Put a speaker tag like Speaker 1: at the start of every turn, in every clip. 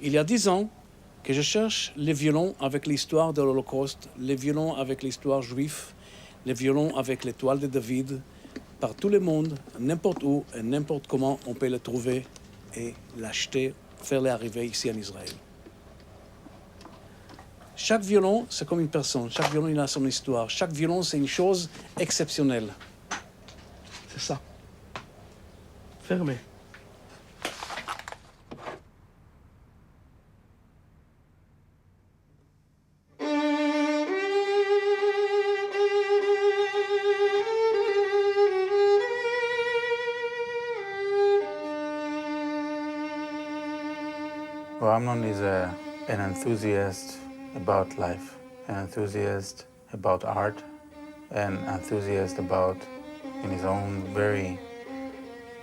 Speaker 1: Il y a 10 ans que je cherche les violons avec l'histoire de l'Holocauste, les violons avec l'histoire juive, les violons avec l'étoile de David, par tout le monde, n'importe où et n'importe comment on peut les trouver et l'acheter, faire les arriver ici en Israël. Chaque violon, c'est comme une personne. Chaque violon, il a son histoire. Chaque violon, c'est une chose exceptionnelle. C'est ça. Fermé.
Speaker 2: Well, Amnon is an enthusiast about life, an enthusiast about art, an enthusiast about, in his own very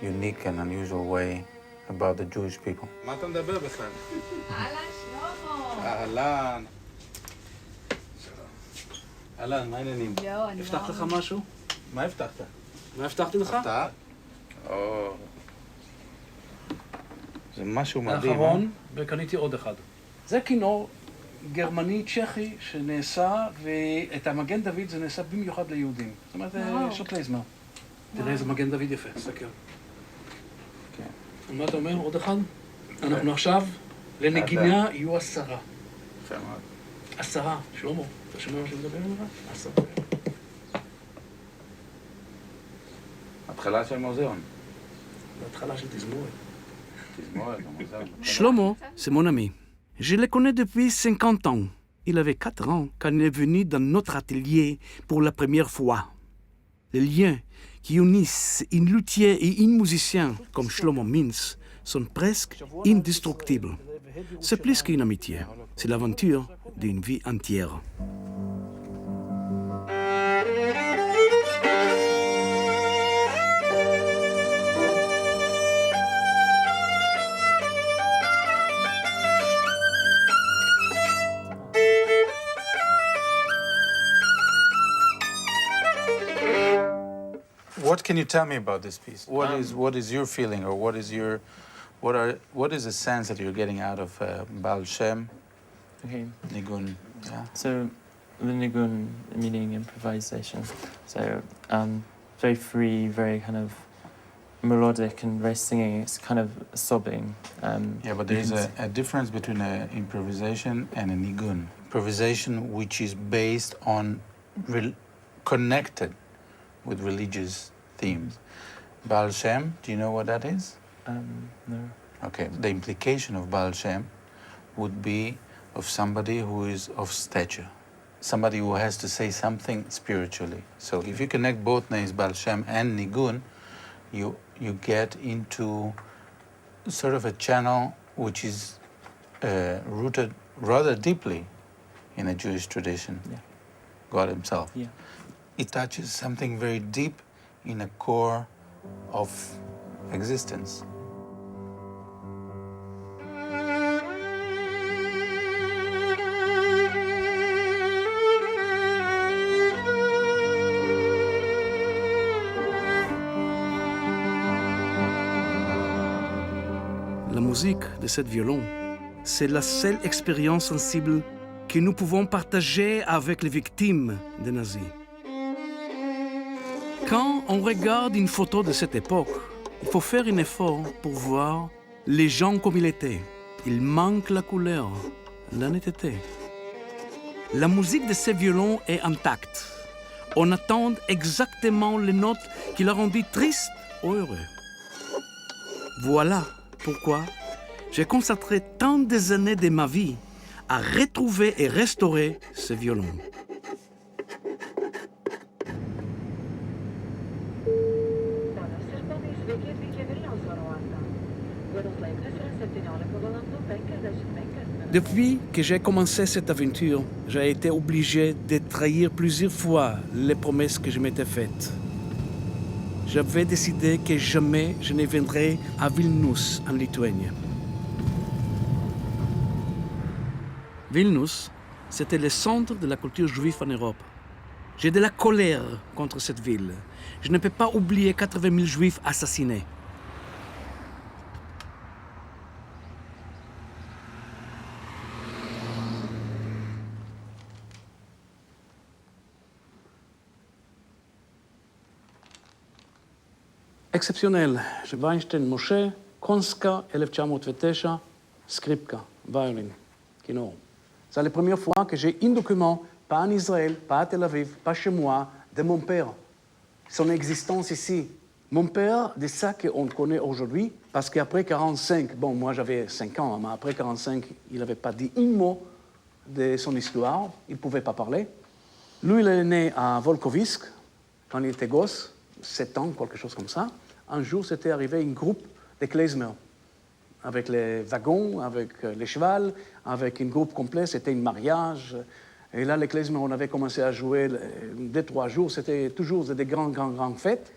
Speaker 2: unique and unusual way, about the Jewish people.
Speaker 3: מה אתה מדבר בכלל?
Speaker 4: אהלן, שלמה.
Speaker 3: אהלן. אהלן, מה העניינים?
Speaker 4: לא, אני
Speaker 1: הבטחת לך
Speaker 4: לא...
Speaker 1: משהו?
Speaker 3: מה הבטחת?
Speaker 1: מה הבטחתי לך?
Speaker 3: אתה? או... זה משהו מדהים.
Speaker 1: האחרון, וקניתי עוד אחד. זה כינור גרמני צ'כי שנעשה, ואת המגן דוד זה נעשה במיוחד ליהודים. זאת אומרת, יש לו כלי זמן. תראה איזה מגן דוד יפה, סתכל. מה אתה אומר? עוד אחד? אנחנו עכשיו, לנגינה יהיו 10.
Speaker 3: יפה מאוד.
Speaker 1: 10, שלמה, אתה שומע מה שמדבר עליך? 10.
Speaker 3: התחלה של מוזיאון.
Speaker 1: בהתחלה של תזמורת.
Speaker 3: תזמורת, מוזיאון.
Speaker 1: Shlomo, c'est mon ami. Je le connais depuis 50 ans. Il avait 4 ans quand il est venu dans notre atelier pour la première fois. Les liens qui unissent une luthier et un musicien comme Shlomo Mintz sont presque indestructibles. C'est plus qu'une amitié. C'est l'aventure d'une vie entière.
Speaker 2: What can you tell me about this piece? What is your feeling, or what is the sense that you're getting out of Baal Shem,
Speaker 5: Okay,
Speaker 2: Nigun? Yeah.
Speaker 5: so the nigun meaning improvisation. So very free, very kind of melodic and very singing. It's kind of sobbing.
Speaker 2: Yeah, but there is a difference between an improvisation and a nigun. Improvisation which is based on connected with religious themes. Baal Shem, do you know what that is?
Speaker 5: No.
Speaker 2: Okay, the implication of Baal Shem would be of somebody who is of stature, somebody who has to say something spiritually. So if you connect both names, Baal Shem and Nigun, you get into sort of a channel which is rooted rather deeply in a Jewish tradition,
Speaker 5: Yeah.
Speaker 2: God himself.
Speaker 5: Yeah.
Speaker 2: It touches something very deep in a core of existence.
Speaker 1: La musique de ce violon, c'est la seule expérience sensible que nous pouvons partager avec les victimes des nazis. Quand on regarde une photo de cette époque, il faut faire un effort pour voir les gens comme ils étaient. Il manque la couleur, la netteté. La musique de ces violons est intacte. On attend exactement les notes qui la rendent triste ou heureux. Voilà pourquoi j'ai consacré tant des années de ma vie à retrouver et restaurer ce violon. Depuis que j'ai commencé cette aventure, j'ai été obligé de trahir plusieurs fois les promesses que je m'étais faites. J'avais décidé que jamais je ne viendrais à Vilnius, en Lituanie. Vilnius, c'était le centre de la culture juive en Europe. J'ai de la colère contre cette ville. Je ne peux pas oublier 80 000 juifs assassinés. exceptionnel. Weinstein, Moshe, Konska, 1909, Skripka, violin, kino. C'est la première fois que j'ai un document, pas en Israël, pas à Tel Aviv, pas chez moi, de mon père. Son existence ici. Mon père, de ça qu'on connaît aujourd'hui, parce qu'après 45, bon, moi j'avais 5 ans, mais après 45, il n'avait pas dit un mot de son histoire, il ne pouvait pas parler. Lui, il est né à Volkovisk, quand il était gosse, 7 ans, quelque chose comme ça. Un jour, c'était arrivé un groupe de klezmer, avec les wagons, avec les chevals, avec un groupe complet, c'était un mariage. Et là, les klezmer, on avait commencé à jouer 2-3 jours, c'était toujours des grandes fêtes.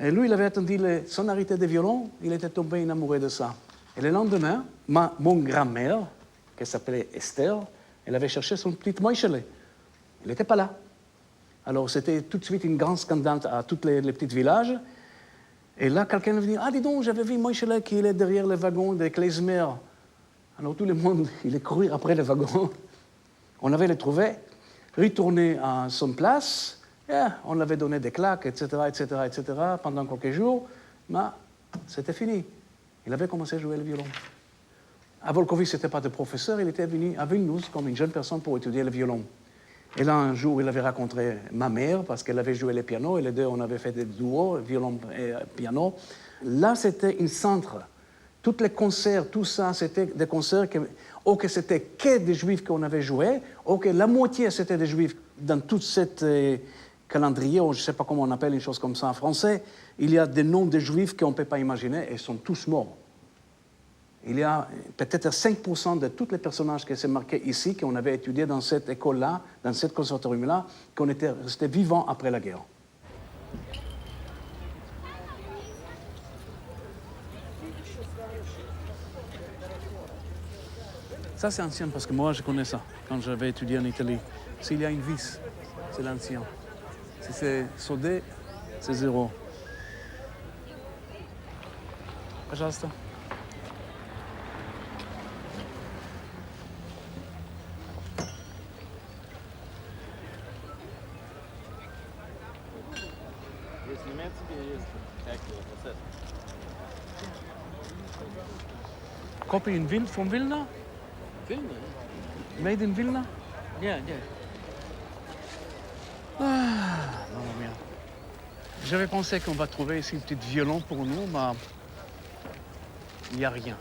Speaker 1: Et lui, il avait attendu les sonorités de violon, il était tombé amoureux de ça. Et le lendemain, mon grand-mère, qui s'appelait Esther, elle avait cherché son petit Moïchelet. Il n'était pas là. Alors, c'était tout de suite une grande scandale à tous les petits villages. Et là, quelqu'un est venu, ah, dis donc, j'avais vu Moïchelet qui est derrière le wagon des klezmer. Alors, tout le monde, il est couru après le wagon. On avait le trouvé, retourné à son place. On l'avait donné des claques, etc., pendant quelques jours, mais c'était fini. Il avait commencé à jouer le violon. À Volkovisk, ce n'était pas de professeur, il était venu à Vilnius comme une jeune personne pour étudier le violon. Et là, un jour, il avait rencontré ma mère, parce qu'elle avait joué le piano, et les deux, on avait fait des duos, violon et piano. Là, c'était un centre. Tous les concerts, tout ça, c'était des concerts que c'était que des juifs qu'on avait joués, ou que la moitié, c'était des juifs dans toute cette... calendrier, ou je ne sais pas comment on appelle une chose comme ça en français, il y a des noms de juifs qu'on ne peut pas imaginer et ils sont tous morts. Il y a peut-être 5% de tous les personnages qui sont marqués ici, qu'on avait étudiés dans cette école-là, dans cette conservatorium-là, qu'on était restés vivants après la guerre. Ça, c'est ancien parce que moi, je connais ça quand j'avais étudié en Italie. S'il y a une vis, c'est l'ancien. Si c'est soudé, c'est 0. Пожалуйста.
Speaker 3: Есть немецкий, есть всякие.
Speaker 1: Copy in Vilna, from Vilna?
Speaker 3: Vilna?
Speaker 1: Made in Vilna?
Speaker 3: Yeah.
Speaker 1: Mamma mia. J'avais pensé qu'on va trouver ici un petit violon pour nous, mais il n'y a rien.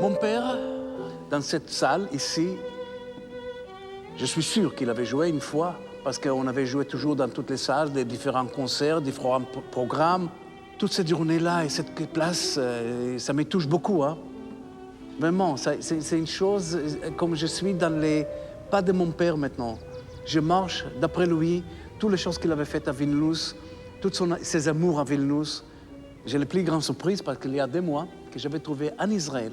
Speaker 1: Mon père, dans cette salle ici, je suis sûr qu'il avait joué une fois, parce qu'on avait joué toujours dans toutes les salles, des différents concerts, différents programmes. Toute cette journée-là et cette place, ça me touche beaucoup. Hein. Vraiment, c'est une chose, comme je suis dans les pas de mon père maintenant. Je marche d'après lui, toutes les choses qu'il avait faites à Vilnius, tous ses amours à Vilnius. J'ai la plus grande surprise parce qu'il y a 2 mois que j'avais trouvé en Israël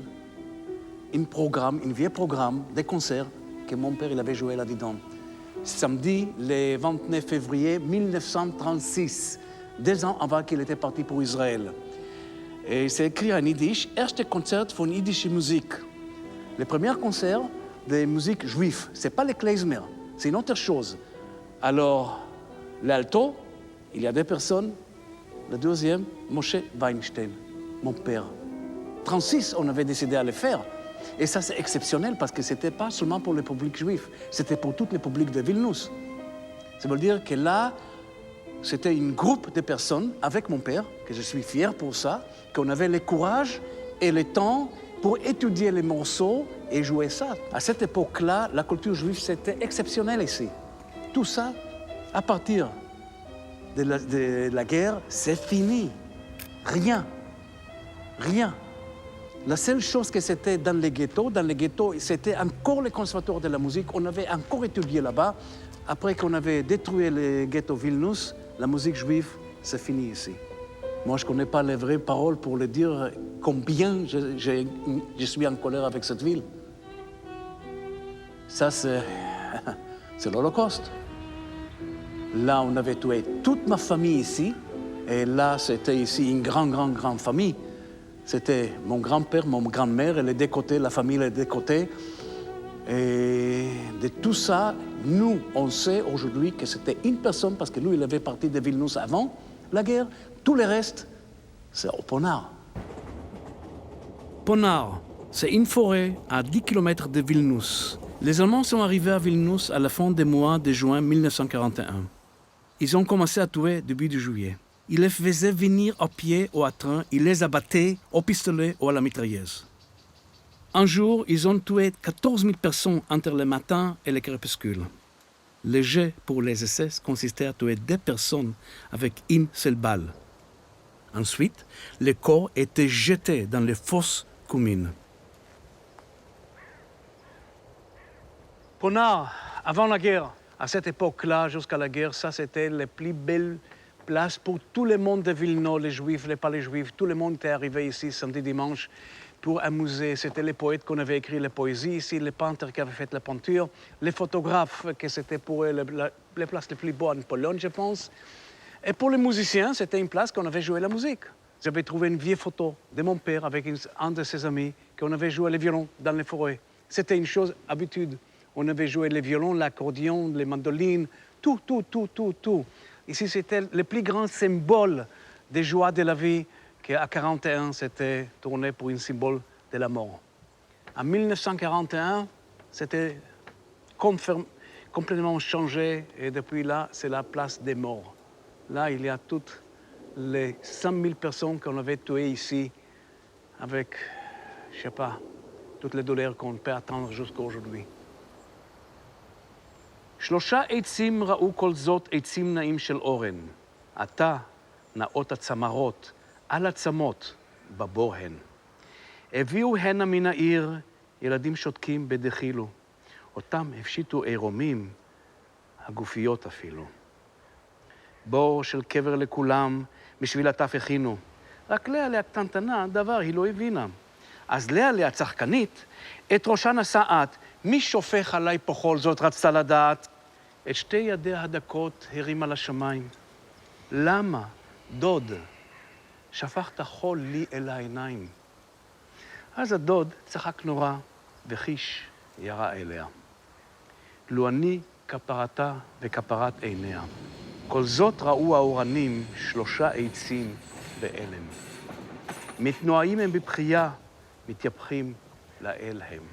Speaker 1: un vieux programme de concerts que mon père il avait joué là-dedans. Samedi, le 29 février 1936, 2 ans avant qu'il était parti pour Israël. Et c'est écrit en yiddish, « Erste Konzert von Yiddische Musik ». Le premier concert de musique juive, ce n'est pas les klezmer, c'est une autre chose. Alors, l'alto, il y a 2 personnes. Le deuxième, Moshe Weinstein, mon père. 36, on avait décidé à le faire. Et ça, c'est exceptionnel parce que ce n'était pas seulement pour le public juif, c'était pour tout le public de Vilnius. Ça veut dire que là, c'était un groupe de personnes avec mon père, que je suis fier pour ça, qu'on avait le courage et le temps pour étudier les morceaux et jouer ça. À cette époque-là, la culture juive, c'était exceptionnel ici. Tout ça, à partir de la guerre, c'est fini. Rien. La seule chose que c'était dans les ghettos, c'était encore le conservatoire de la musique. On avait encore étudié là-bas. Après qu'on avait détruit le ghetto Vilnius, la musique juive, c'est fini ici. Moi, je ne connais pas les vraies paroles pour le dire combien je suis en colère avec cette ville. Ça, c'est l'Holocauste. Là, on avait tué toute ma famille ici. Et là, c'était ici une grande famille. C'était mon grand-père, mon grand-mère, et les deux côtés, la famille les deux côtés. Et de tout ça, nous, on sait aujourd'hui que c'était une personne, parce que lui, il avait parti de Vilnius avant la guerre. Tout le reste, c'est au Ponard. Ponard, c'est une forêt à 10 km de Vilnius. Les Allemands sont arrivés à Vilnius à la fin du mois de juin 1941. Ils ont commencé à tuer début de juillet. Ils les faisaient venir à pied ou à train, ils les abattaient au pistolet ou à la mitrailleuse. Un jour, ils ont tué 14 000 personnes entre le matin et le crépuscule. Le jet pour les SS consistait à tuer 2 personnes avec une seule balle. Ensuite, les corps étaient jetés dans les fosses communes. Ponard, avant la guerre, à cette époque-là, jusqu'à la guerre, ça c'était les plus belles places pour tout le monde de Vilnius, les juifs, les pas les juifs. Tout le monde était arrivé ici samedi, dimanche pour amuser. C'était les poètes qu'on avait écrit les poésies ici, les peintres qui avaient fait la peinture, les photographes, que c'était pour eux les places les plus beaux en Pologne, je pense. Et pour les musiciens, c'était une place qu'on avait joué la musique. J'avais trouvé une vieille photo de mon père avec un de ses amis qu'on avait joué le violon dans les forêts. C'était une chose habitude. On avait joué les violons, l'accordéon, les mandolines, tout. Ici, c'était le plus grand symbole des joies de la vie qu'à 41, c'était tourné pour un symbole de la mort. En 1941, c'était complètement changé et depuis là, c'est la place des morts. Là, il y a toutes les 100 000 personnes qu'on avait tuées ici avec, je sais pas, toutes les douleurs qu'on peut attendre jusqu'à aujourd'hui. 3 עצים ראו כל זאת עצים נעים של אורן. עתה נאות הצמרות על עצמות בבור הן. הביאו הנה מן העיר ילדים שותקים בדחילו. אותם הפשיטו עירומים, הגופיות אפילו. בור של קבר לכולם, בשביל הטף הכינו. רק לאה הקטנטנה, דבר היא לא הבינה. אז לאה הצחקנית, את ראשה נשאת, מי שופך עליי פה כל זאת רצתה לדעת? את שתי ידיה הדקות הרימה לשמיים. למה, דוד, שפכת חול לי אל העיניים? אז הדוד צחק נורא, וחיש ירה אליה. לו אני כפרתה וכפרת עיניה. כל זאת ראו האורנים 3 עצים באלם. מתנועים הם בבכייה, מתייפחים לאל הם.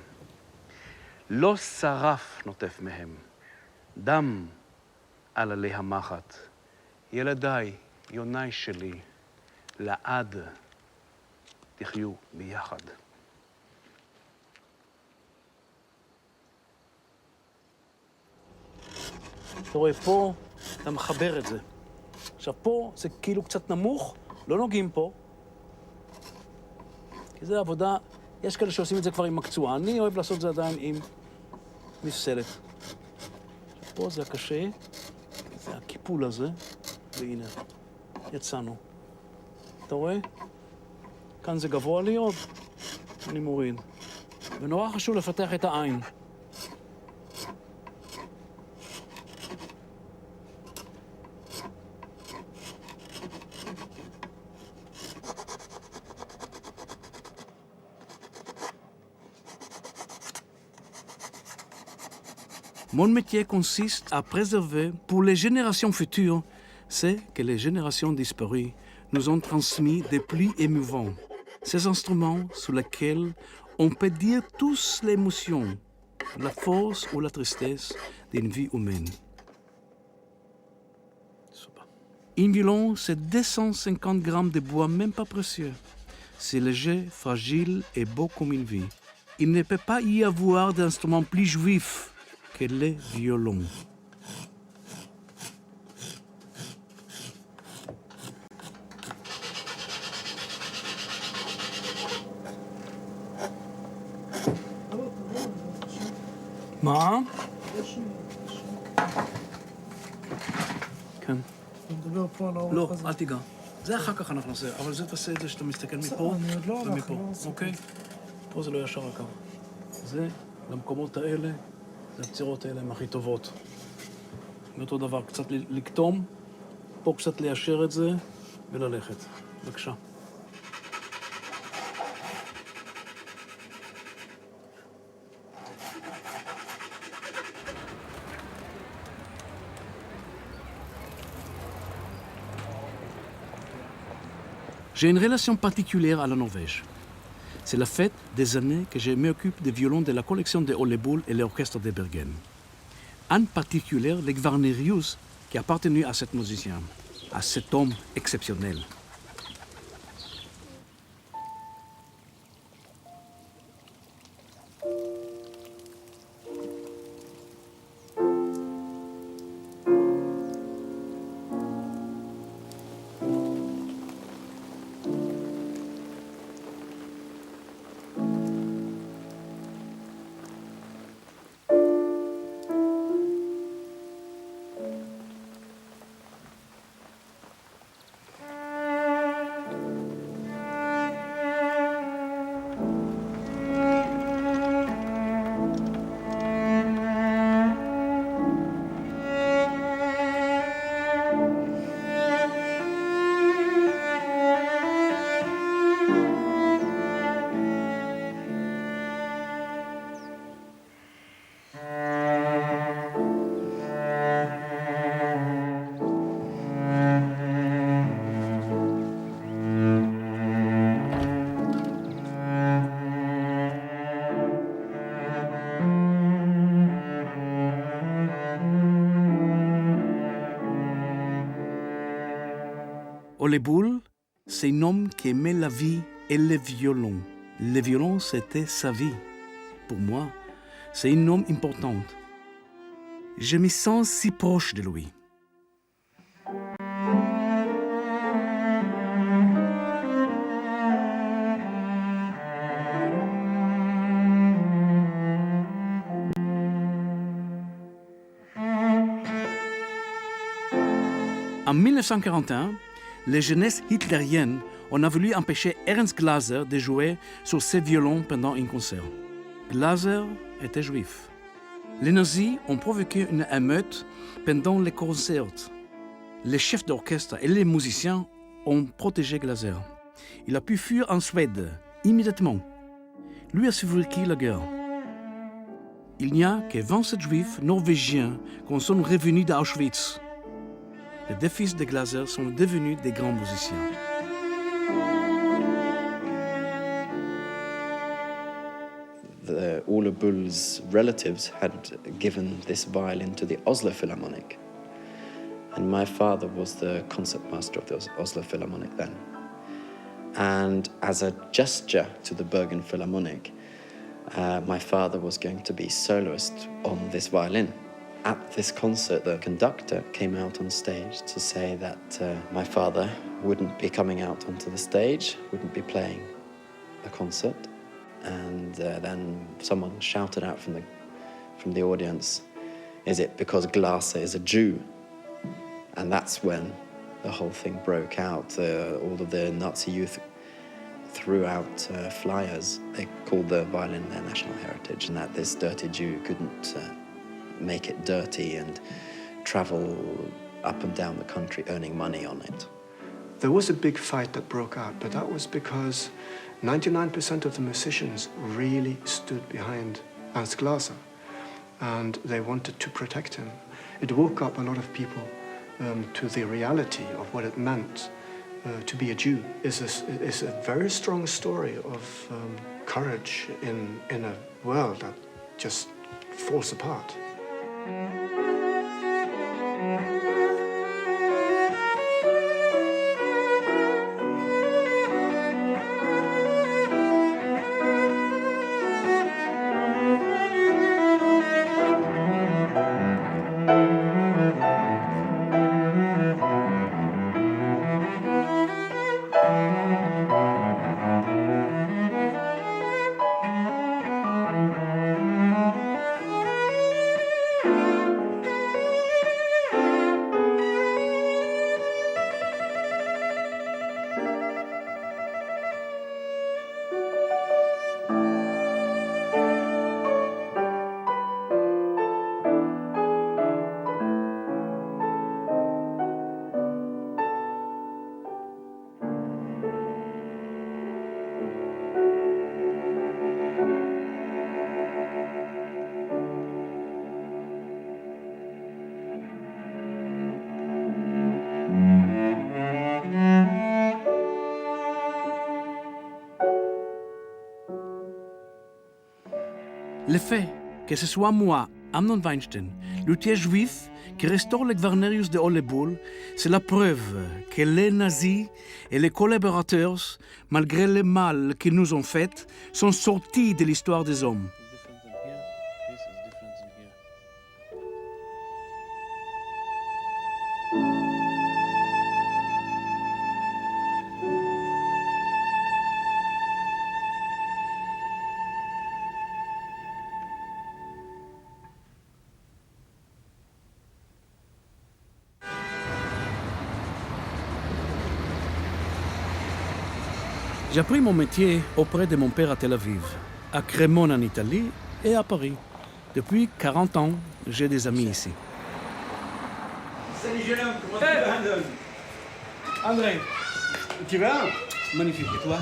Speaker 1: לא שרף נוטף מהם. דם על עלי המחט. ילדיי, יוני שלי, לעד תחיו ביחד. אתה רואה פה, אתה מחבר את זה. עכשיו פה זה כאילו קצת נמוך, לא נוגעים פה. כי זה עבודה, יש כאלה שעושים את זה כבר עם מקצוע. אני אוהב לעשות את זה עדיין עם מפסלת. פה זה הקשה, זה הקיפול הזה, והנה, יצאנו. אתה רואה? כאן זה גבוה לי עוד, אני מוריד. ונורא חשוב לפתח את העין. Mon métier consiste à préserver pour les générations futures ce que les générations disparues nous ont transmis des plus émouvants. Ces instruments sur lesquels on peut dire tous l'émotion, la force ou la tristesse d'une vie humaine. Un violon, c'est 250 grammes de bois, même pas précieux. C'est léger, fragile et beau comme une vie. Il ne peut pas y avoir d'instrument plus juif que les violons. מה? כן.
Speaker 6: אתה מדבר פה על האורך
Speaker 1: לא,
Speaker 6: הזה.
Speaker 1: אל תיגע. זה אחר כך אנחנו נעשה, אבל זה תעשה את זה שאתה מסתכל מפה
Speaker 6: אני עוד לא הלך,
Speaker 1: ומפה,
Speaker 6: לא עשיתי.
Speaker 1: אוקיי? פה זה לא ישר הקו. זה, למקומות האלה, זה הפצירות האלה הן הכי טובות. ואותו דבר, קצת לקטום, פה קצת ליישר את זה, וללכת. בבקשה. J'ai une relation particulière à la Norvège. C'est la fête des années que je m'occupe des violons de la collection de Ole Bull et l'orchestre de Bergen. En particulier, le Gvarnerius, qui a appartenu à cet musicien, à cet homme exceptionnel. Ole Bull, c'est un homme qui aimait la vie et le violon. Le violon, c'était sa vie. Pour moi, c'est un homme important. Je me sens si proche de lui. En 1941, les jeunesses hitlériennes ont voulu empêcher Ernst Glaser de jouer sur ses violons pendant un concert. Glaser était juif. Les nazis ont provoqué une émeute pendant les concerts. Les chefs d'orchestre et les musiciens ont protégé Glaser. Il a pu fuir en Suède immédiatement. Lui a survécu la guerre. Il n'y a que 27 juifs norvégiens qui sont revenus d'Auschwitz. Les deux fils de Glaser sont devenus des grands musiciens.
Speaker 7: Ole Bull's relatives had given this violin to the Oslo Philharmonic. And my father was the concertmaster of the Oslo Philharmonic then. And as a gesture to the Bergen Philharmonic, my father was going to be soloist on this violin. At this concert, the conductor came out on stage to say that my father wouldn't be coming out onto the stage, wouldn't be playing the concert. And then someone shouted out from the audience, "Is it because Glaser is a Jew?" And that's when the whole thing broke out. All of the Nazi youth threw out flyers. They called the violin their national heritage, and that this dirty Jew couldn't make it dirty and travel up and down the country earning money on it.
Speaker 6: There was a big fight that broke out, but that was because 99% of the musicians really stood behind Ernst Glaser, and they wanted to protect him. It woke up a lot of people to the reality of what it meant to be a Jew. It's a very strong story of courage in a world that just falls apart.
Speaker 1: fait que ce soit moi, Amnon Weinstein, luthier juif, qui restaure le Gvarnerius de Holleboul, c'est la preuve que les nazis et les collaborateurs, malgré le mal qu'ils nous ont fait, sont sortis de l'histoire des hommes.
Speaker 3: It's different in here. This is different in here.
Speaker 1: J'ai appris mon métier auprès de mon père à Tel Aviv, à Crémone en Italie et à Paris. Depuis 40 ans, j'ai des amis ici.
Speaker 8: Salut jeune homme, comment tu vas, Andon?
Speaker 1: André,
Speaker 8: Tu vas?
Speaker 1: magnifique. Et toi?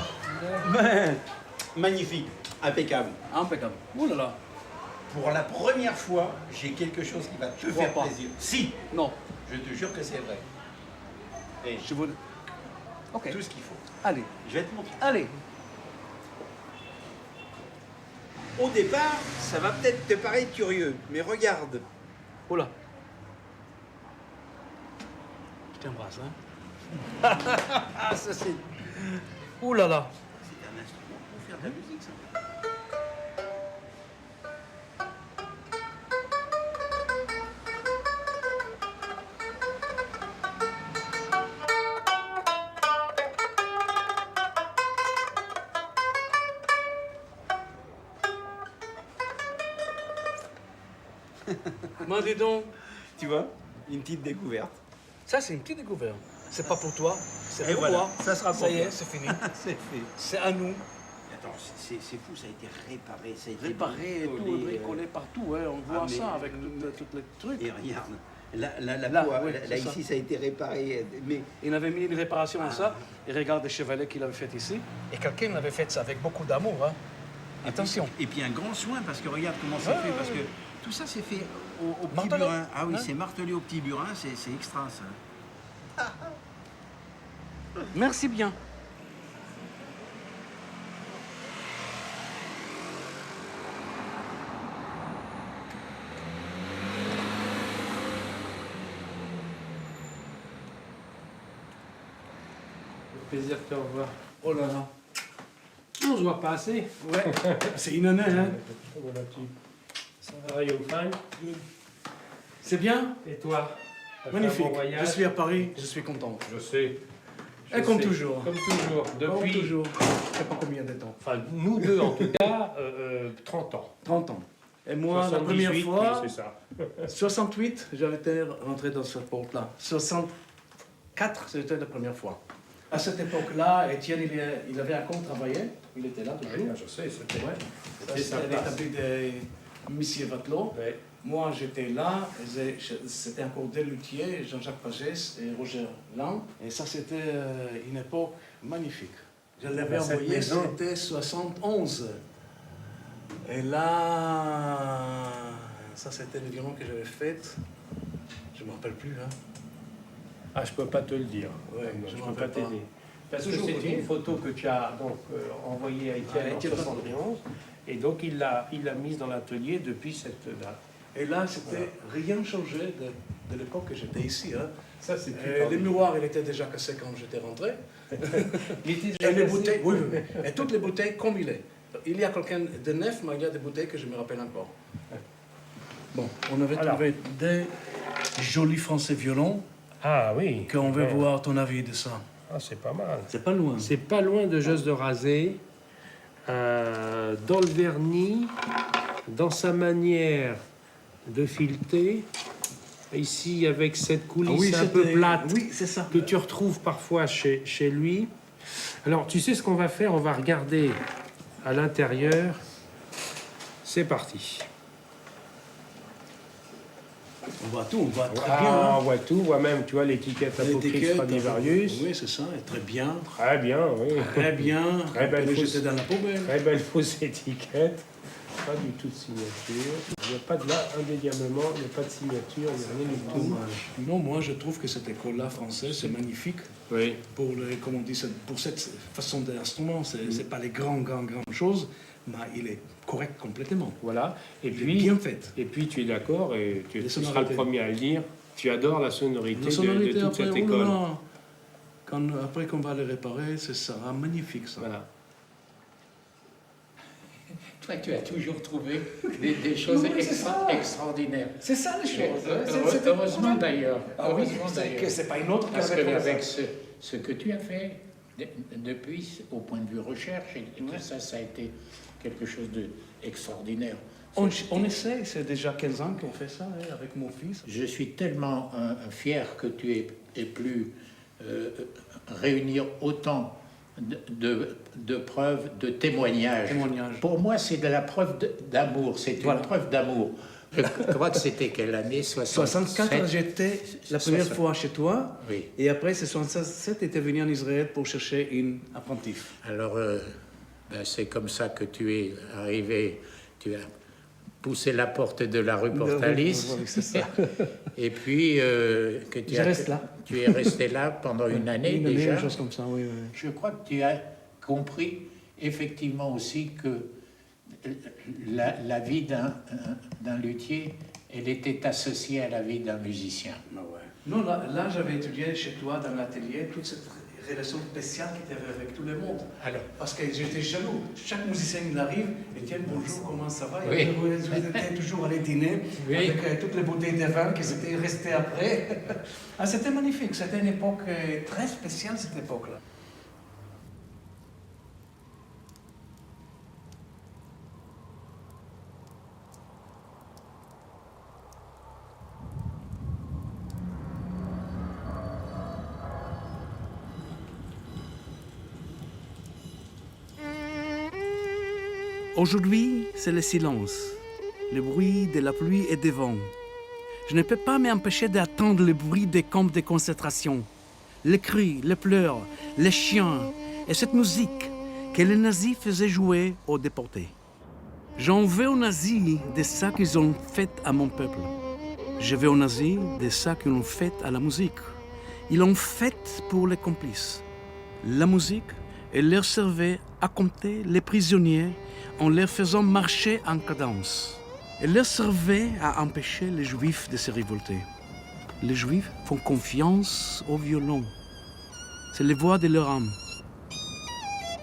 Speaker 8: Ben, magnifique, impeccable.
Speaker 1: Impeccable. Ouh là là.
Speaker 8: Pour la première fois, j'ai quelque chose qui va te
Speaker 1: crois
Speaker 8: faire
Speaker 1: pas.
Speaker 8: plaisir. Si,
Speaker 1: Non,
Speaker 8: je te jure que c'est vrai. Et
Speaker 1: je veux... Ok.
Speaker 8: tout ce qu'il faut.
Speaker 1: Allez,
Speaker 8: Je vais te montrer.
Speaker 1: allez.
Speaker 8: Au départ, ça va peut-être te paraître curieux, mais regarde.
Speaker 1: Oh là. Je t'embrasse, hein?
Speaker 8: Ah, ça c'est
Speaker 1: Ouh là là.
Speaker 8: un instrument pour faire de la musique, ça.
Speaker 1: Moi, dis donc,
Speaker 8: Tu vois, une petite découverte.
Speaker 1: ça c'est une petite découverte. C'est pas pour toi, c'est
Speaker 8: Et
Speaker 1: pour
Speaker 8: voilà,
Speaker 1: toi.
Speaker 8: ça sera pour
Speaker 1: Ça y est,
Speaker 8: toi.
Speaker 1: c'est fini.
Speaker 8: C'est fait.
Speaker 1: C'est à nous.
Speaker 8: Attends, c'est fou, ça a été réparé, ça a été
Speaker 1: Réparé et tout,
Speaker 8: bricolé,
Speaker 1: bricolé partout. Ouais, on voit
Speaker 8: mais-
Speaker 1: ça avec tous les trucs.
Speaker 8: Et regarde, la
Speaker 1: Là,
Speaker 8: peau,
Speaker 1: oui,
Speaker 8: là
Speaker 1: c'est ça.
Speaker 8: ici, ça a été réparé, mais
Speaker 1: Il avait mis une réparation à ça. Et regarde le chevalet qu'il avait fait ici. Et quelqu'un avait fait ça avec beaucoup d'amour. Hein. Attention.
Speaker 8: Et puis un grand soin, parce que regarde comment c'est fait, parce que tout ça c'est fait au petit
Speaker 1: Martelé.
Speaker 8: burin. Ah oui,
Speaker 1: Hein?
Speaker 8: c'est martelé au petit burin, c'est extra ça.
Speaker 1: Merci bien.
Speaker 9: Plaisir de te revoir.
Speaker 1: Oh là là.
Speaker 9: On se voit pas assez.
Speaker 1: Ouais, c'est une année, hein.
Speaker 9: Comment vas-tu? Ça va, you fine?
Speaker 1: C'est bien.
Speaker 9: Et toi? T'as fait un
Speaker 1: Magnifique.
Speaker 9: bon voyage?
Speaker 1: Je suis à Paris, je suis content.
Speaker 9: Je sais.
Speaker 1: Et comme toujours.
Speaker 9: Comme toujours.
Speaker 1: Comme
Speaker 9: Depuis.
Speaker 1: toujours. Je sais pas combien de temps.
Speaker 9: Enfin, nous deux en tout cas, 30 ans.
Speaker 1: 30 ans. Et moi, la
Speaker 9: 78,
Speaker 1: première fois,
Speaker 9: oui, c'est ça.
Speaker 1: 68, j'avais été rentré dans cette porte-là. 64, c'était la première fois. À cette époque-là, Étienne, il avait encore travaillé. Il était là toujours.
Speaker 9: Oui, je sais, c'était.
Speaker 1: Ouais. Ça,
Speaker 9: C'était
Speaker 1: c'était
Speaker 9: sympa.
Speaker 1: l'établi de Monsieur Vatelot.
Speaker 9: Ouais.
Speaker 1: Moi, j'étais là. C'était encore deux luthiers, Jean-Jacques Pagès et Roger Lang. Et ça, c'était une époque magnifique. Je l'avais
Speaker 9: Cette
Speaker 1: envoyé,
Speaker 9: maison.
Speaker 1: c'était 71. Et là, ça, c'était le violon que j'avais fait. Je ne me rappelle plus, hein.
Speaker 9: Ah, je peux pas te le dire.
Speaker 1: Ouais,
Speaker 9: Non,
Speaker 1: je
Speaker 9: je
Speaker 1: m'en
Speaker 9: peux pas
Speaker 1: rappelle pas.
Speaker 9: t'aider. Parce que
Speaker 1: Toujours
Speaker 9: c'est
Speaker 1: connu.
Speaker 9: une photo que tu as donc envoyée à Étienne
Speaker 1: Ah,
Speaker 9: en
Speaker 1: Étienne
Speaker 9: 71. Et donc il l'a mise dans l'atelier depuis cette date.
Speaker 1: Et là, c'était rien changé de l'époque que j'étais ici. Hein.
Speaker 9: Ça, c'est
Speaker 1: Le miroir, il était déjà cassé quand j'étais rentré.
Speaker 9: Il était
Speaker 1: Et
Speaker 9: déjà
Speaker 1: les
Speaker 9: cassé.
Speaker 1: bouteilles, oui, oui, oui. Et toutes les bouteilles comme il est. Il y a quelqu'un de neuf, mais il y a des bouteilles que je me rappelle encore. Bon, on avait
Speaker 9: Alors.
Speaker 1: trouvé des jolis français violons,
Speaker 9: Ah oui.
Speaker 1: qu'on veut
Speaker 9: Ouais.
Speaker 1: voir ton avis de ça.
Speaker 9: Ah, c'est pas mal.
Speaker 1: C'est pas loin.
Speaker 9: C'est pas loin de Josse de Rasé, dans le vernis, dans sa manière de fileter, ici avec cette coulisse un peu plate
Speaker 1: Oui, c'est ça.
Speaker 9: que tu retrouves parfois chez lui. Alors, tu sais ce qu'on va faire? On va regarder à l'intérieur. C'est parti.
Speaker 1: On voit tout, on voit très
Speaker 9: Ah,
Speaker 1: bien.
Speaker 9: on
Speaker 1: Hein.
Speaker 9: voit tout, on voit même, tu vois, l'étiquette apocryphe
Speaker 1: L'étiquette,
Speaker 9: Stradivarius.
Speaker 1: oui, c'est ça, et très bien.
Speaker 9: Très bien, oui.
Speaker 1: Très bien.
Speaker 9: Très belle
Speaker 1: On peut le
Speaker 9: fausse.
Speaker 1: jeter dans la poubelle.
Speaker 9: Très belle fausse étiquette. Pas du tout de signature. Il n'y a pas de là, indéniablement, il n'y a pas de signature, il n'y a rien du tout.
Speaker 1: Dommage. Non, moi je trouve que cette école-là française, c'est magnifique.
Speaker 9: Oui.
Speaker 1: Pour, pour cette façon d'instrument. C'est pas les grandes choses, mais il est correcte complètement.
Speaker 9: Voilà. Et
Speaker 1: Elle est
Speaker 9: puis,
Speaker 1: bien faite.
Speaker 9: et puis tu es d'accord, et tu
Speaker 1: Les
Speaker 9: seras le
Speaker 1: sonorités.
Speaker 9: premier à le dire, tu adores la sonorité,
Speaker 1: La sonorité,
Speaker 9: de toute
Speaker 1: après,
Speaker 9: cette
Speaker 1: oh là
Speaker 9: école.
Speaker 1: là, après qu'on va le réparer, ce sera magnifique ça.
Speaker 9: Voilà.
Speaker 10: Toi, tu as toujours trouvé des choses
Speaker 1: Non, mais c'est ça.
Speaker 10: extraordinaires.
Speaker 1: C'est ça les choses.
Speaker 10: Heureusement d'ailleurs.
Speaker 1: Ah oui,
Speaker 10: Heureusement d'ailleurs.
Speaker 1: que c'est pas une autre qui
Speaker 10: Parce
Speaker 1: avait
Speaker 10: que
Speaker 1: fait ça.
Speaker 10: avec ce que tu as fait depuis, au point de vue recherche, et tout ça, ça a été quelque chose d'extraordinaire.
Speaker 1: On essaie, c'est déjà 15 ans qu'on fait ça avec mon fils.
Speaker 10: Je suis tellement fier que tu aies pu réunir autant de preuves, de témoignages. Pour moi, c'est de la preuve d'amour, c'est une preuve d'amour. Je crois que c'était quelle année?
Speaker 1: 64, j'étais la première fois chez toi,
Speaker 10: oui.
Speaker 1: Et après, c'est 67, était venu en Israël pour chercher une apprenti.
Speaker 10: Alors, c'est comme ça que tu es arrivé, tu as poussé la porte de la rue Portalis,
Speaker 1: Oui, c'est ça.
Speaker 10: et puis que tu es resté là pendant une année déjà.
Speaker 1: Une chose comme ça, oui.
Speaker 10: Je crois que tu as compris effectivement aussi que la vie d'un luthier, elle était associée à la vie d'un musicien.
Speaker 1: Non, là j'avais étudié chez toi dans l'atelier toute cette relation spéciale qui était avec tout le monde.
Speaker 10: Alors,
Speaker 1: parce que j'étais jaloux. Chaque musicien il arrive, et tiens, bonjour, comment ça va?
Speaker 10: Oui.
Speaker 1: Et vous étiez toujours allé dîner avec toutes les bouteilles de vin qui étaient restées après. C'était magnifique, c'était une époque très spéciale, cette époque-là. Aujourd'hui, c'est le silence, le bruit de la pluie et des vents. Je ne peux pas m'empêcher d'attendre le bruit des camps de concentration, les cris, les pleurs, les chiens et cette musique que les nazis faisaient jouer aux déportés. J'en veux aux nazis de ça qu'ils ont fait à mon peuple. Je veux aux nazis de ça qu'ils ont fait à la musique. Ils l'ont fait pour les complices. La musique, elle leur servait à compter les prisonniers en leur faisant marcher en cadence. Elle leur servait à empêcher les Juifs de se révolter. Les Juifs font confiance au violon. C'est les voix de leur âme.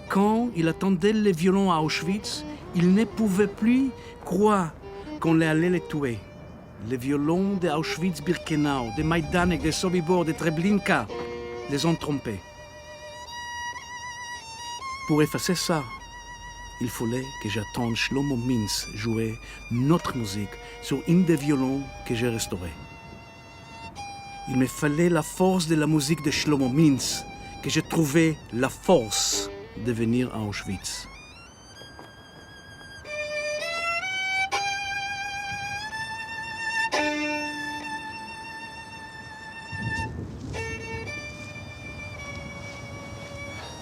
Speaker 1: Quand ils attendaient les violons à Auschwitz, ils ne pouvaient plus croire qu'on allait les tuer. Les violons de Auschwitz-Birkenau, de Maïdanek, de Sobibor, de Treblinka les ont trompés. Pour effacer ça, il fallait que j'attende Shlomo Mintz jouer notre musique sur une des violons que j'ai restaurés. Il me fallait la force de la musique de Shlomo Mintz, que j'ai trouvé la force de venir à Auschwitz.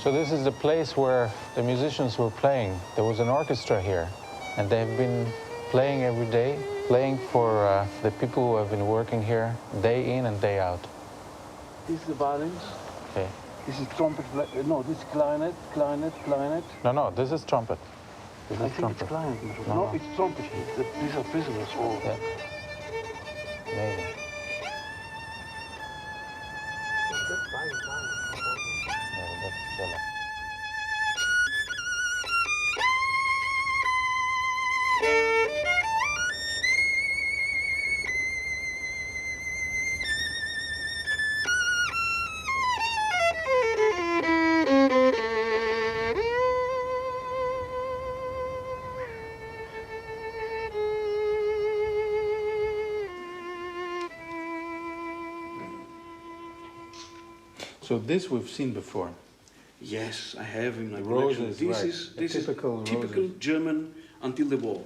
Speaker 2: So this is the place where the musicians were playing. There was an orchestra here, and they've been playing every day, playing for the people who have been working here day in and day out.
Speaker 3: These are the violins.
Speaker 2: Okay.
Speaker 3: This is trumpet. No, this is clarinet.
Speaker 2: No, this is trumpet. This
Speaker 3: I
Speaker 2: is
Speaker 3: think
Speaker 2: trumpet.
Speaker 3: it's clarinet.
Speaker 2: No.
Speaker 3: It's trumpet. These are prisoners. Or...
Speaker 2: Yeah. Maybe. Yeah, that's cello. So this we've seen before.
Speaker 1: Yes, I have in my
Speaker 2: Roses,
Speaker 1: collection.
Speaker 2: right.
Speaker 1: This is
Speaker 2: Typical
Speaker 1: typical
Speaker 2: roses.
Speaker 1: German until the war.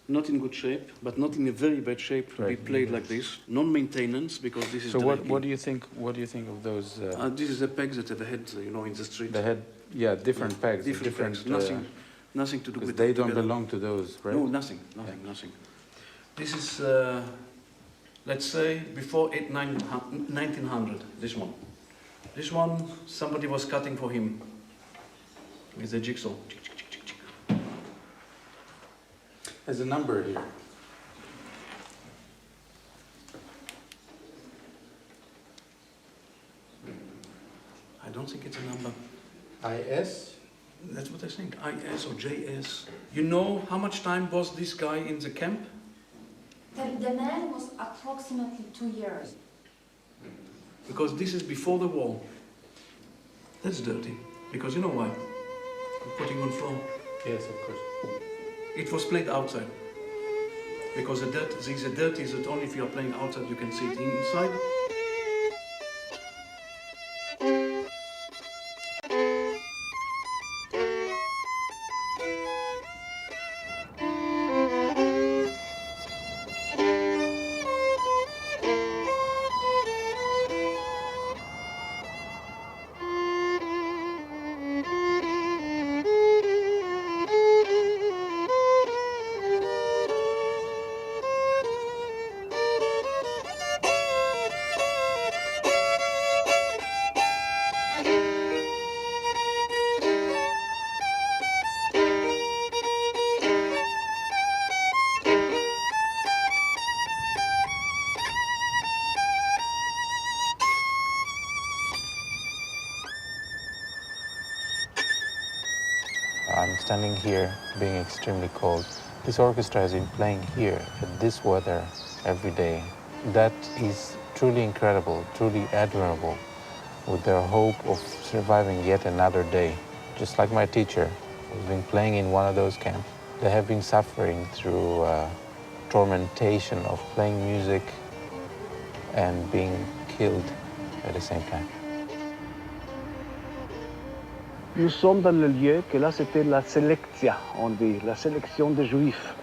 Speaker 1: Not in good shape, but not in a very bad shape to be
Speaker 2: Right.
Speaker 1: played like this. Non-maintenance, because this is
Speaker 2: So
Speaker 1: dragging.
Speaker 2: what do you think? What do you think of those?
Speaker 1: This is the pegs that have had, in the street.
Speaker 2: They had different pegs.
Speaker 1: Different pegs. Nothing to do
Speaker 2: because
Speaker 1: with
Speaker 2: they don't
Speaker 1: together.
Speaker 2: belong to those, right?
Speaker 1: No, nothing. This is, let's say, before 1900, this one. This one, somebody was cutting for him with a jigsaw.
Speaker 2: has a number here.
Speaker 1: I don't think it's a number.
Speaker 2: IS?
Speaker 1: That's what I think, IS or JS. You know how much time was this guy in the camp?
Speaker 4: The man was approximately 2 years.
Speaker 1: Because this is before the war. That's dirty. Because you know why? I'm putting on floor.
Speaker 2: Yes, of course.
Speaker 1: It was played outside. Because the dirt is dirty, is that only if you are playing outside you can see it inside.
Speaker 2: I'm standing here, being extremely cold. This orchestra has been playing here at this weather every day. That is truly incredible, truly admirable, with their hope of surviving yet another day. Just like my teacher, who's been playing in one of those camps. They have been suffering through tormentation of playing music and being killed at the same time.
Speaker 11: Nous sommes dans le lieu que là c'était la sélection, on dit, la sélection des Juifs.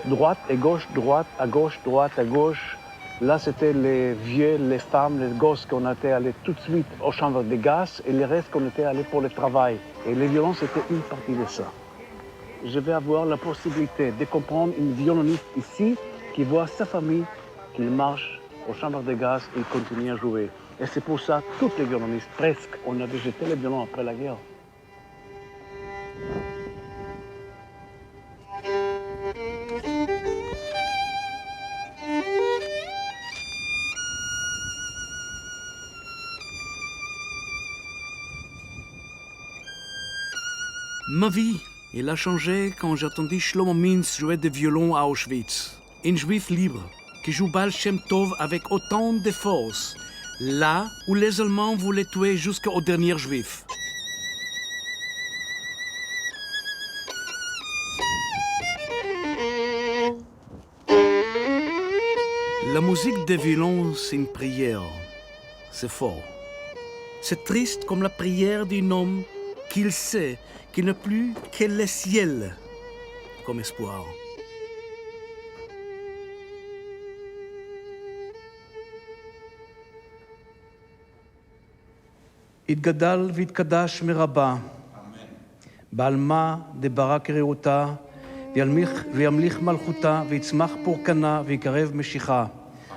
Speaker 11: Droite et gauche, droite à gauche, droite à gauche. Là c'était les vieux, les femmes, les gosses qu'on était allés tout de suite aux chambres de gaz et les restes qu'on était allés pour le travail. Et les violences c'était une partie de ça. Je vais avoir la possibilité de comprendre une violoniste ici qui voit sa famille, qui marche aux chambres de gaz et continue à jouer. Et c'est pour ça que toutes les violonistes, presque, on avait jeté les violons après la guerre.
Speaker 1: Ma vie, elle a changé quand j'ai entendu Shlomo Mintz jouer de violon à Auschwitz. Un juif libre qui joue Baal Shem Tov avec autant de force, là où les Allemands voulaient tuer jusqu'au dernier juif. La musique des violons, c'est une prière. C'est fort. C'est triste comme la prière d'un homme qu'il sait qu'il n'a plus que le ciel comme espoir. יתגדל ויתקדש מרבה, בעלמה דברק רעותה, וימליך מלכותה, ויצמח פורקנה, ויקרב משיחה.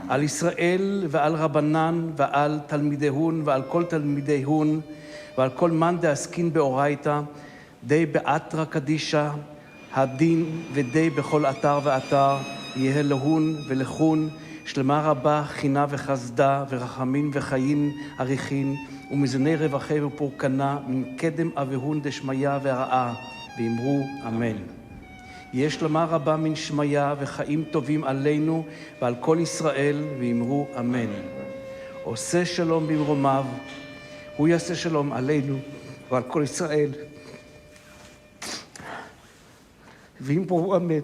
Speaker 1: על ישראל ועל רבנן ועל תלמידיהון ועל כל תלמידיהון ועל כל מאן דעסקין באורייתא, די באתרא קדישא, הדין ודי בכל אתר ואתר, יהא להון ולכון, שלמה רבה, חינה וחסדה, ורחמין וחיים אריכין, ומזני רווחי ופורקנה, מקדם אבהון דשמיא ורעה, ואמרו אמן. יש שלמה רבה מן שמיה וחיים טובים עלינו ועל כל ישראל, ואמרו אמן. עושה שלום במרומיו, הוא יעשה שלום עלינו ועל כל ישראל, ואמרו אמן.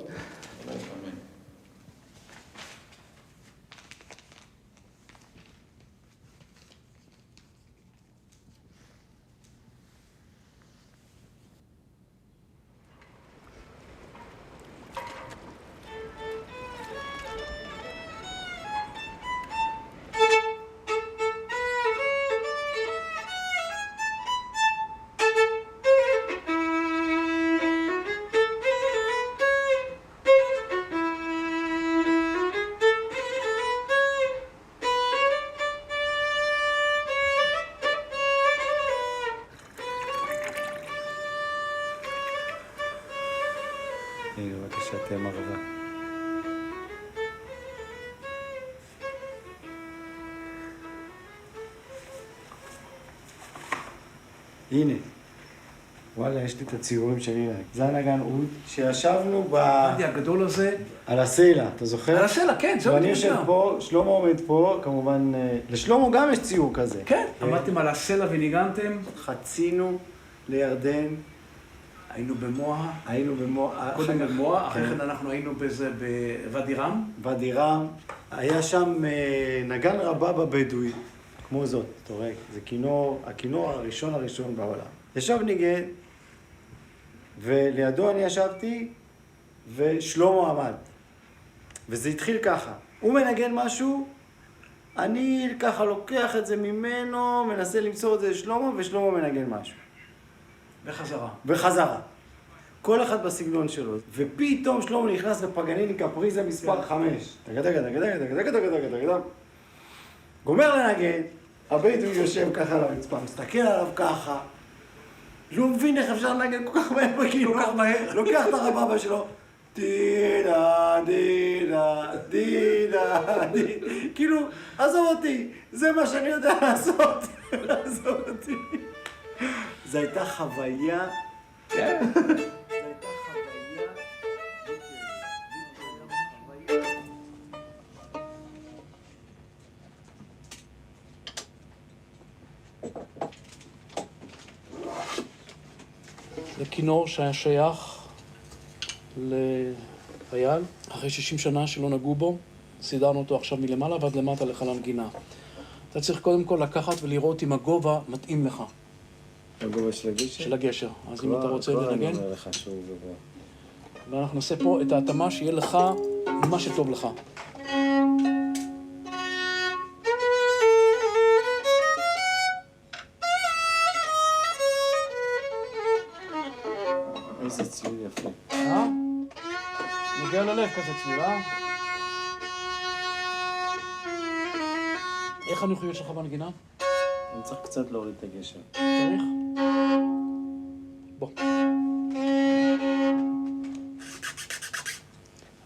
Speaker 12: מרווה. הנה, וואלה, יש לי את הציורים של אילן. זה הנגן אוד, שישבנו
Speaker 1: הגדול הזה.
Speaker 12: על הסלע, אתה זוכר?
Speaker 1: על הסלע, כן, זה
Speaker 12: ואני יושב פה, שלמה עומד פה, כמובן, לשלמה גם יש ציור כזה.
Speaker 1: כן, עמדתם על הסלע וניגנתם.
Speaker 12: חצינו לירדן.
Speaker 1: היינו במואה.
Speaker 12: היינו במואה.
Speaker 1: קודם במואה, אחרי כן אנחנו היינו בזה בוואדי רם.
Speaker 12: ואדי רם. היה שם נגן רבבה בדואי, כמו זאת, אתה רואה, זה הכינור הראשון בעולם. ישב ניגן, ולידו אני ישבתי, ושלמה עמד. וזה התחיל ככה. הוא מנגן משהו, אני ככה לוקח את זה ממנו, מנסה למסור את זה לשלמה, ושלמה מנגן משהו. וחזרה. כל אחד בסגנון שלו. ופתאום שלמה נכנס לפגניני קפריזה מספר 5. גומר לנגן, הבדואי יושב ככה על הרצפה, מסתכל עליו ככה, לא מבין איך אפשר לנגן כל כך מהר בכינור, לוקח את הרבבה שלו, דידה, דידה, דידה, דידה, כאילו, עזוב אותי, זה מה שאני יודע לעשות, עזוב אותי. זו הייתה חוויה, כן.
Speaker 1: זה כינור שהיה שייך לחייל, אחרי 60 שנה שלא נגעו בו, סידרנו אותו עכשיו מלמעלה ועד למטה לחלל גינה. אתה צריך קודם כל לקחת ולראות אם הגובה מתאים לך.
Speaker 12: הגובה של הגשר?
Speaker 1: של הגשר. אז אם אתה רוצה לנגן...
Speaker 12: כבר אני אומר לך שהוא גבוה.
Speaker 1: ואנחנו נעשה פה את ההתאמה שיהיה לך מה שטוב לך.
Speaker 12: איזה צליל יפה.
Speaker 1: נוגע ללב כזה צליל, איך הנוחיות שלך בנגינה?
Speaker 12: אני צריך קצת להוריד את הגשר.
Speaker 1: צריך? בוא.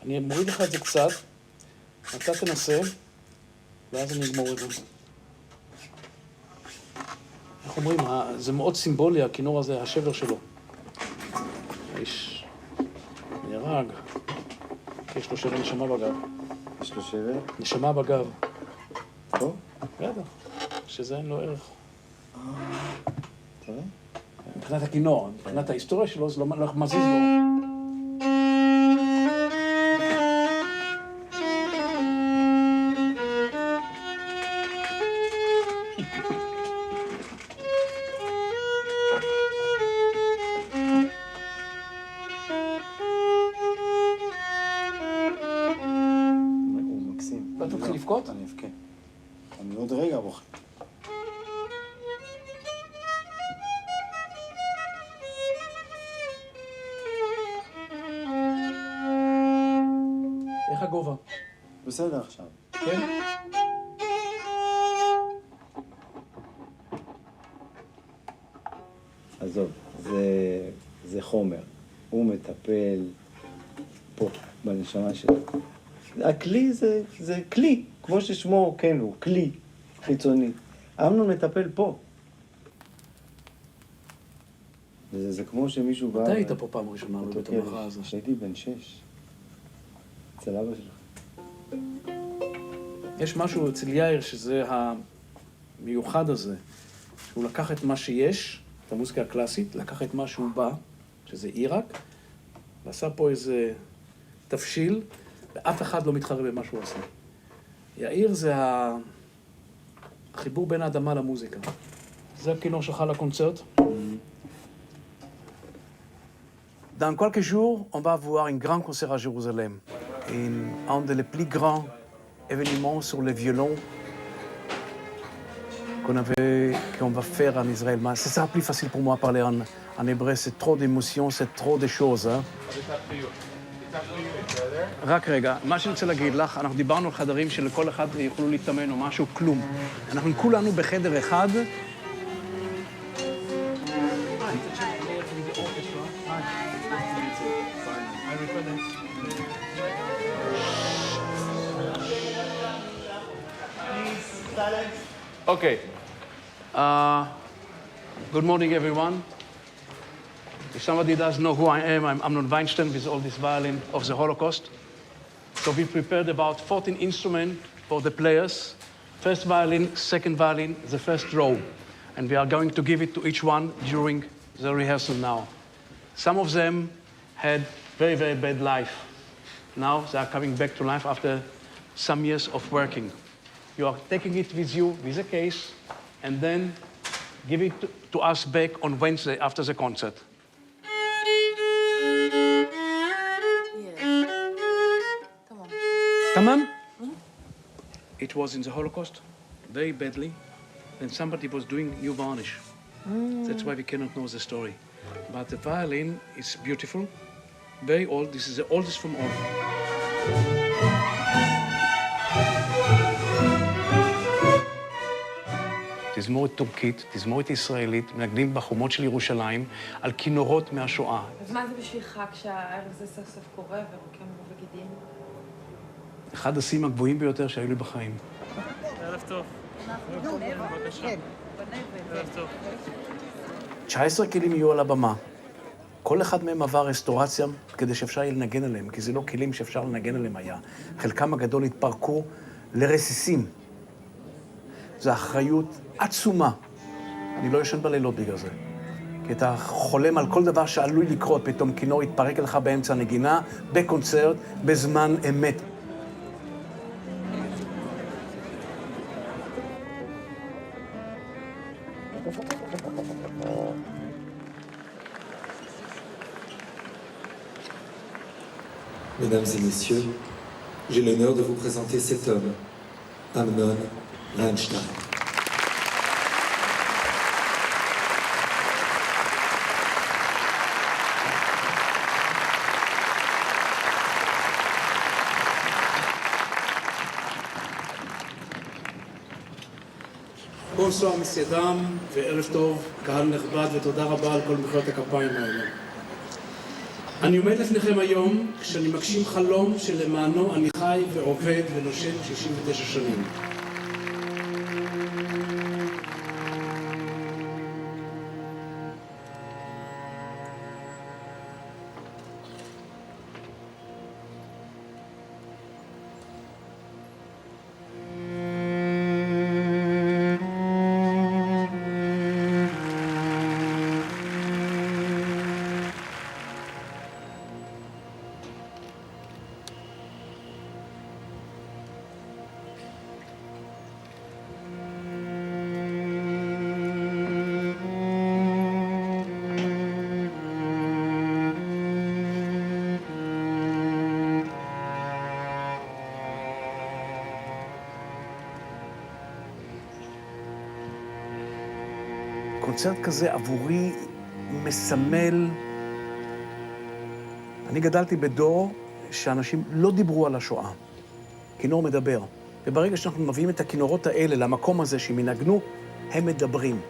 Speaker 1: אני מוריד לך את זה קצת, אתה תנסה, ואז אני אגמור את זה. איך אומרים, זה מאוד סימבולי, הכינור הזה, השבר שלו. האיש נהרג, כי יש לו שבר נשמה בגב.
Speaker 12: יש לו שבר? נשמה
Speaker 1: בגב.
Speaker 12: טוב?
Speaker 1: בטח, שזה אין לו ערך.
Speaker 12: טוב?
Speaker 1: מבחינת הכינור, מבחינת ההיסטוריה שלו, זה לא מזיז לו. אתה תתחיל לבכות?
Speaker 12: אני אבכה. אני עוד רגע בוכה.
Speaker 1: איך הגובה?
Speaker 12: בסדר עכשיו.
Speaker 1: כן?
Speaker 12: עזוב, זה חומר. הוא מטפל פה, בנשמה שלו. הכלי זה כלי, כמו ששמו, כן, הוא כלי חיצוני. אמנון מטפל פה. זה כמו שמישהו בא...
Speaker 1: אתה היית פה פעם ראשונה בבית המלאכה הזה.
Speaker 12: כשהייתי בן 6. אצל אבא שלך.
Speaker 1: יש משהו אצל יאיר שזה המיוחד הזה, שהוא לקח את מה שיש, את המוזיקה הקלאסית, לקח את מה שהוא בא, שזה עיראק, ועשה פה איזה תבשיל, ואף אחד לא מתחרה במה שהוא עושה. יאיר זה החיבור בין האדמה למוזיקה. זה הכינור שלך לקונצרט. Dans quelques jours, on va avoir un grand concert à Jérusalem. Un des plus grands événements sur le violon qu'on va faire en Israël. C'est ça plus facile pour moi de parler en hébreu. C'est trop d'émotions, c'est trop de choses. רק רגע, מה שאני רוצה להגיד לך, אנחנו דיברנו על חדרים שלכל אחד יוכלו להתאמן או משהו, כלום. אנחנו כולנו בחדר אחד. Okay. Good morning, everyone. If somebody doesn't know who I am, I'm Amnon Weinstein with all this violin of the Holocaust. So we prepared about 14 instruments for the players. First violin, second violin, the first row. And we are going to give it to each one during the rehearsal now. Some of them had very, very bad life. Now they are coming back to life after some years of working. You are taking it with you with a case and then give it to us back on Wednesday after the concert. Tamam? It was in the Holocaust, very badly, and somebody was doing new varnish. That's why we cannot know the story. But the violin is beautiful, very old. This is the oldest from all. תזמורת טורקית, תזמורת ישראלית, מנגנים בחומות של ירושלים על כינורות מהשואה.
Speaker 13: אז מה זה בשבילך כשהערב זה סוף סוף קורה ורוקם בו בגידים?
Speaker 1: אחד השיאים הגבוהים ביותר שהיו לי בחיים.
Speaker 5: ערב טוב. בבקשה. ערב טוב.
Speaker 1: 19 כלים יהיו על הבמה. כל אחד מהם עבר רסטורציה כדי שאפשר יהיה לנגן עליהם, כי זה לא כלים שאפשר לנגן עליהם היה. חלקם הגדול התפרקו לרסיסים. זו אחריות עצומה. אני לא ישן בלילות בגלל זה. כי אתה חולם על כל דבר שעלוי לקרות, פתאום כינור יתפרק לך באמצע הנגינה, בקונצרט, בזמן אמת.
Speaker 14: Mesdames et messieurs, j'ai l'honneur de vous présenter cet homme, Amnon Weinstein.
Speaker 1: בונסואר מסיידם וערב טוב, קהל נכבד, ותודה רבה על כל מחיאות הכפיים האלה. אני עומד לפניכם היום כשאני מגשים חלום שלמענו אני חי ועובד ונושם 69 שנים. קונצרט כזה עבורי מסמל... אני גדלתי בדור שאנשים לא דיברו על השואה. כינור מדבר. וברגע שאנחנו מביאים את הכינורות האלה למקום הזה שהם ינגנו, הם מדברים.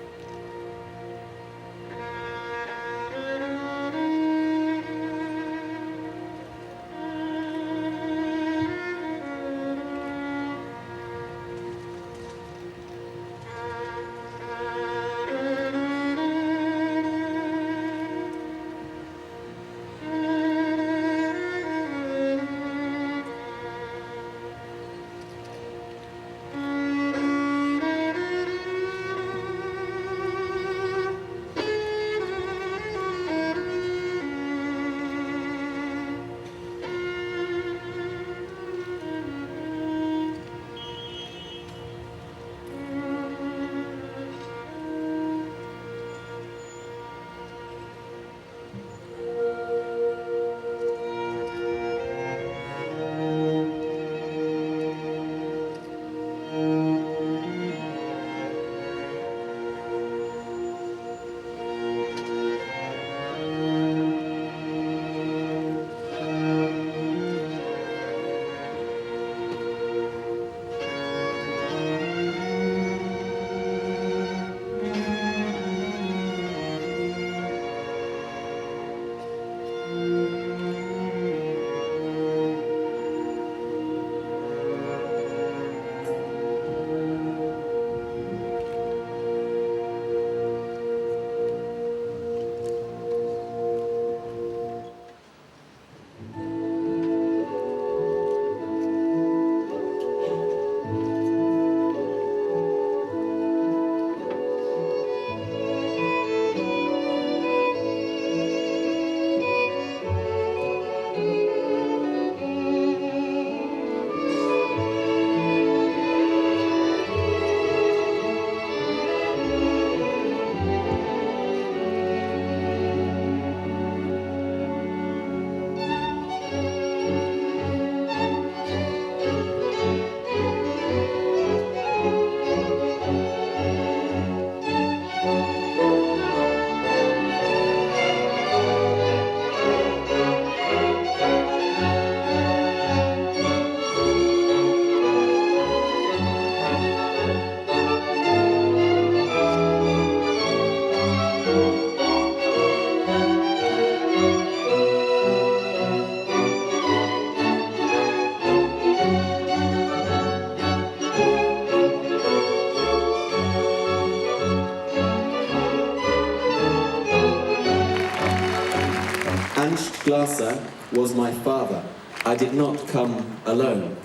Speaker 7: Glaser was my father. I did not come alone.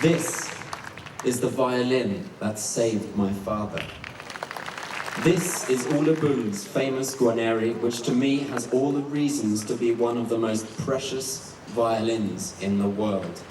Speaker 7: This is the violin that saved my father. This is Ola Bull's famous Guarneri, which to me has all the reasons to be one of the most precious violins in the world.